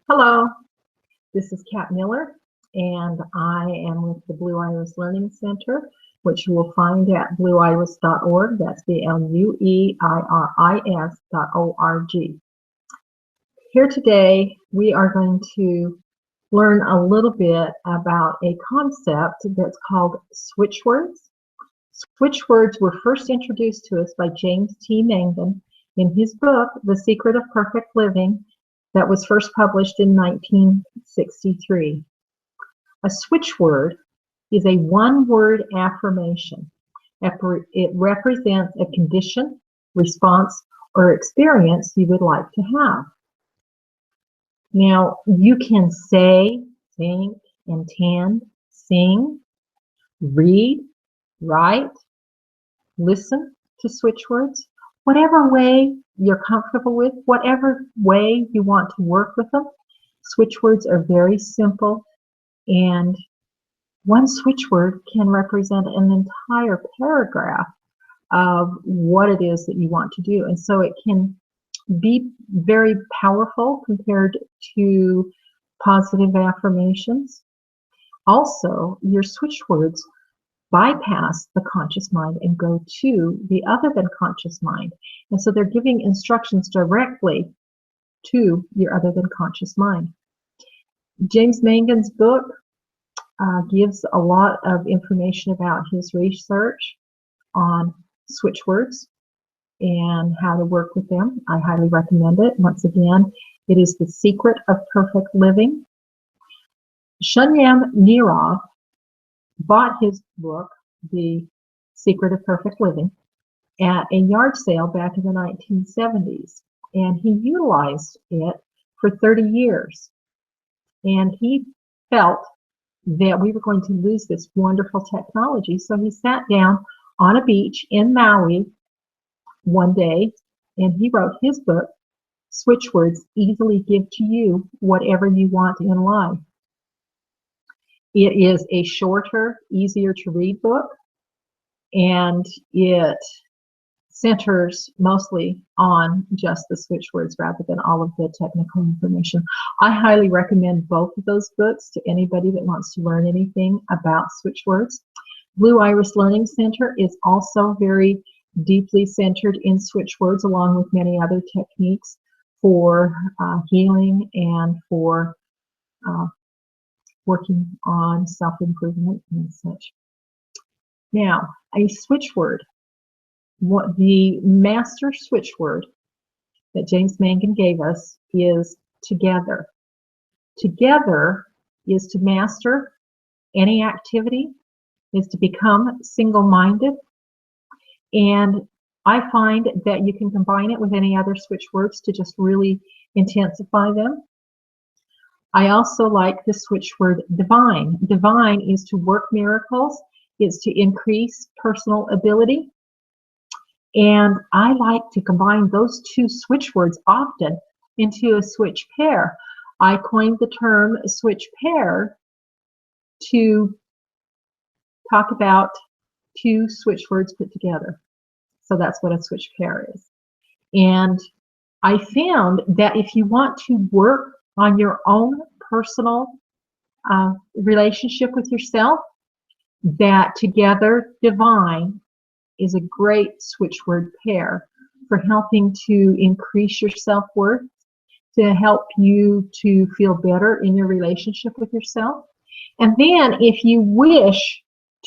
Hello, this is Kat Miller, and I am with the Blue Iris Learning Center, which you will find at blueiris.org. That's BLUEIRIS.org. Here today, we are going to learn a little bit about a concept that's called switchwords. Switchwords were first introduced to us by James T. Mangan in his book, The Secret of Perfect Living, that was first published in 1963. A switchword is a one-word affirmation. It represents a condition, response, or experience you would like to have. Now, you can say, think, intend, sing, read, write, listen to switchwords, whatever way you're comfortable with, whatever way you want to work with them. Switchwords are very simple, and one switchword can represent an entire paragraph of what it is that you want to do. And so it can be very powerful compared to positive affirmations. Also, your switchwords bypass the conscious mind and go to the other than conscious mind. And so they're giving instructions directly to your other than conscious mind. James Mangan's book gives a lot of information about his research on switchwords and how to work with them. I highly recommend it. Once again, it is The Secret of Perfect Living. Shunyam Nirav bought his book, The Secret of Perfect Living, at a yard sale back in the 1970s, and he utilized it for 30 years. And he felt that we were going to lose this wonderful technology, so he sat down on a beach in Maui one day, and he wrote his book, Switchwords Easily Give to You Whatever You Want in Life. It is a shorter, easier to read book, and it centers mostly on just the switchwords rather than all of the technical information. I highly recommend both of those books to anybody that wants to learn anything about switchwords. Blue Iris Learning Center is also very deeply centered in switchwords, along with many other techniques for healing and for working on self-improvement and such. Now, a switchword, what the master switchword that James Mangan gave us is together. Together is to master any activity, is to become single-minded, and I find that you can combine it with any other switchwords to just really intensify them. I also like the switchword divine. Divine is to work miracles, is to increase personal ability. And I like to combine those two switchwords often into a switch pair. I coined the term switch pair to talk about two switchwords put together. So that's what a switch pair is. And I found that if you want to work on your own personal relationship with yourself, that together divine is a great switchword pair for helping to increase your self-worth, to help you to feel better in your relationship with yourself. And then if you wish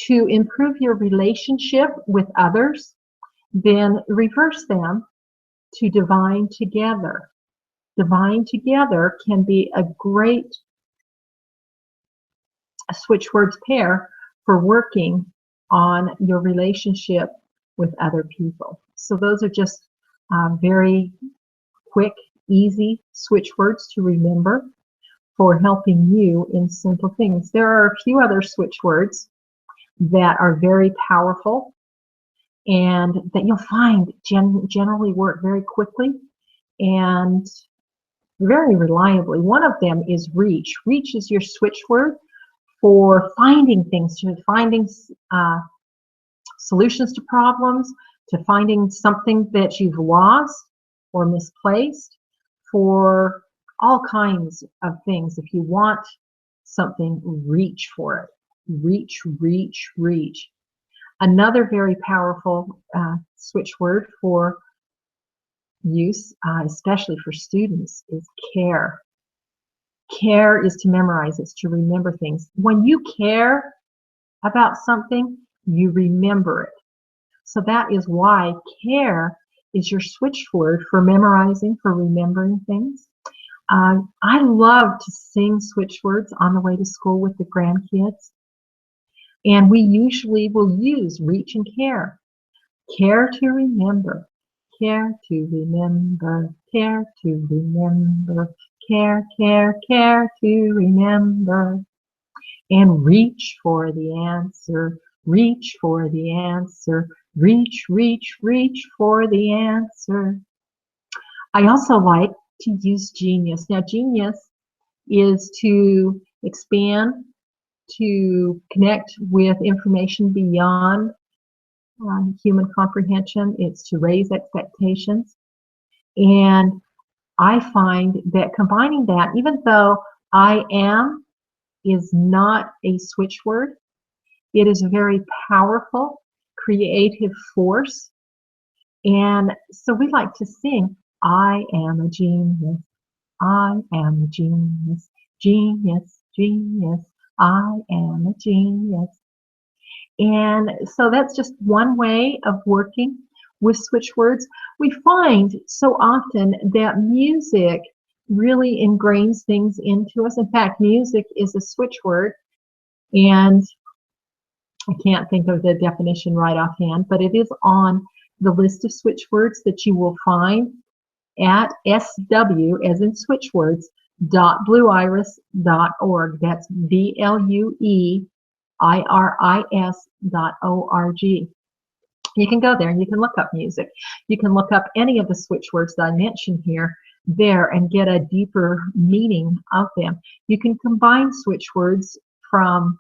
to improve your relationship with others, then reverse them to divine together. Divine together can be a great switchwords pair for working on your relationship with other people. So those are just very quick, easy switchwords to remember for helping you in simple things. There are a few other switchwords that are very powerful and that you'll find generally work very quickly and very reliably. One of them is reach. Reach is your switchword for finding things, to finding solutions to problems, to finding something that you've lost or misplaced, for all kinds of things. If you want something, reach for it. Reach, reach, reach. Another very powerful switch word for use, especially for students, is care. Care is to memorize, it's to remember things. When you care about something, you remember it. So that is why care is your switch word for memorizing, for remembering things. I love to sing switch words on the way to school with the grandkids. And we usually will use reach and care. Care to remember. Care to remember. Care to remember. Care, care, care to remember. And reach for the answer. Reach for the answer. Reach, reach, reach for the answer. I also like to use genius. Now, genius is to expand, to connect with information beyond human comprehension. It's to raise expectations. And I find that combining that, even though I am is not a switch word, it is a very powerful, creative force. And so we like to sing, I am a genius, I am a genius, genius, genius, I am a genius. And so that's just one way of working with switch words. We find so often that music really ingrains things into us. In fact, music is a switch word, and I can't think of the definition right offhand, but it is on the list of switch words that you will find at SW, as in switch words, .blueiris.org. That's BLUEIRIS.org. You can go there and you can look up music. You can look up any of the switch words that I mentioned here there and get a deeper meaning of them. You can combine switch words from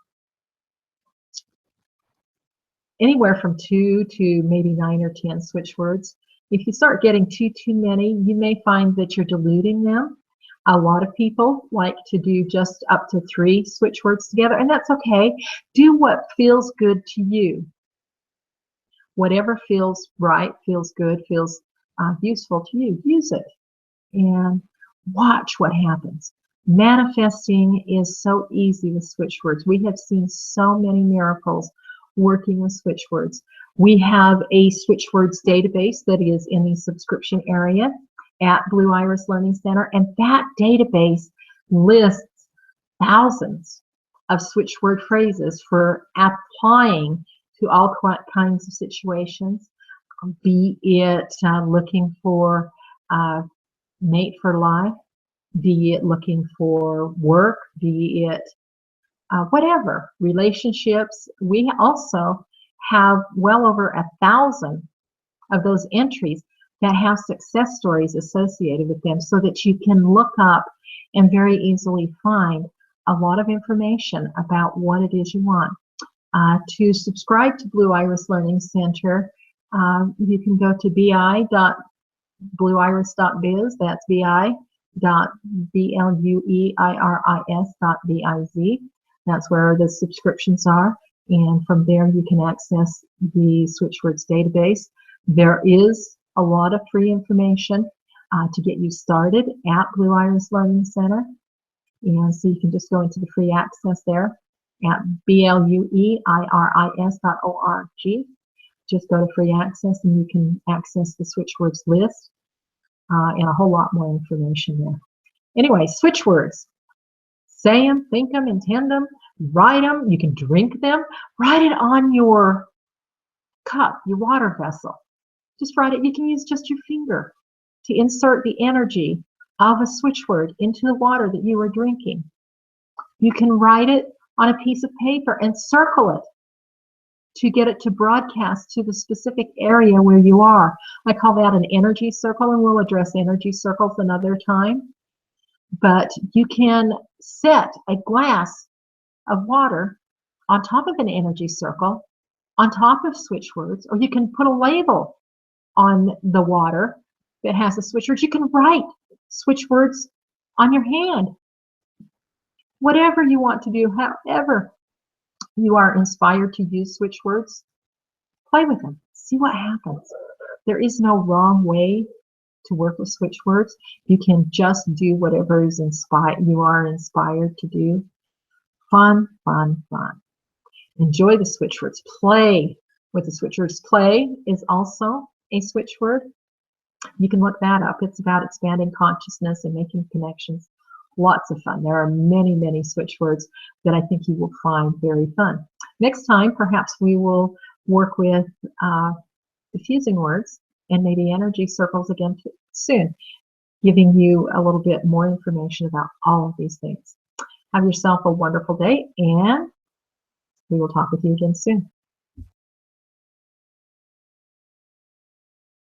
anywhere from 2 to maybe 9 or 10 switch words. If you start getting too many, you may find that you're diluting them. A lot of people like to do just up to 3 switch words together, and that's okay. Do what feels good to you. Whatever feels right, feels good, feels useful to you, use it. And watch what happens. Manifesting is so easy with switch words. We have seen so many miracles working with switch words. We have a switch words database that is in the subscription area at Blue Iris Learning Center, and that database lists thousands of switch word phrases for applying to all kinds of situations, be it looking for mate for life, be it looking for work, be it whatever, relationships. We also have well over 1,000 of those entries that have success stories associated with them, so that you can look up and very easily find a lot of information about what it is you want. To subscribe to Blue Iris Learning Center, you can go to bi.blueiris.biz. That's bi.blueiris.biz. That's where the subscriptions are. And from there, you can access the Switchwords database. There is a lot of free information to get you started at Blue Iris Learning Center. And so you can just go into the free access there at blueiris.org. Just go to free access and you can access the Switchwords list and a whole lot more information there. Anyway, Switchwords. Say them, think them, intend them, write them. You can drink them. Write it on your cup, your water vessel. Just write it. You can use just your finger to insert the energy of a switch word into the water that you are drinking. You can write it on a piece of paper and circle it to get it to broadcast to the specific area where you are. I call that an energy circle, and we'll address energy circles another time. But you can set a glass of water on top of an energy circle, on top of switch words, or you can put a label on the water that has a switch word. You can write switch words on your hand. Whatever you want to do, however you are inspired to use switch words, play with them. See what happens. There is no wrong way to work with switch words. You can just do whatever is you are inspired to do. Fun, fun, fun. Enjoy the switch words. Play with the switch words. Play is also a switch word. You can look that up. It's about expanding consciousness and making connections. Lots of fun. There are many, many switch words that I think you will find very fun. Next time, perhaps we will work with diffusing words and maybe energy circles again soon, giving you a little bit more information about all of these things. Have yourself a wonderful day, and we will talk with you again soon.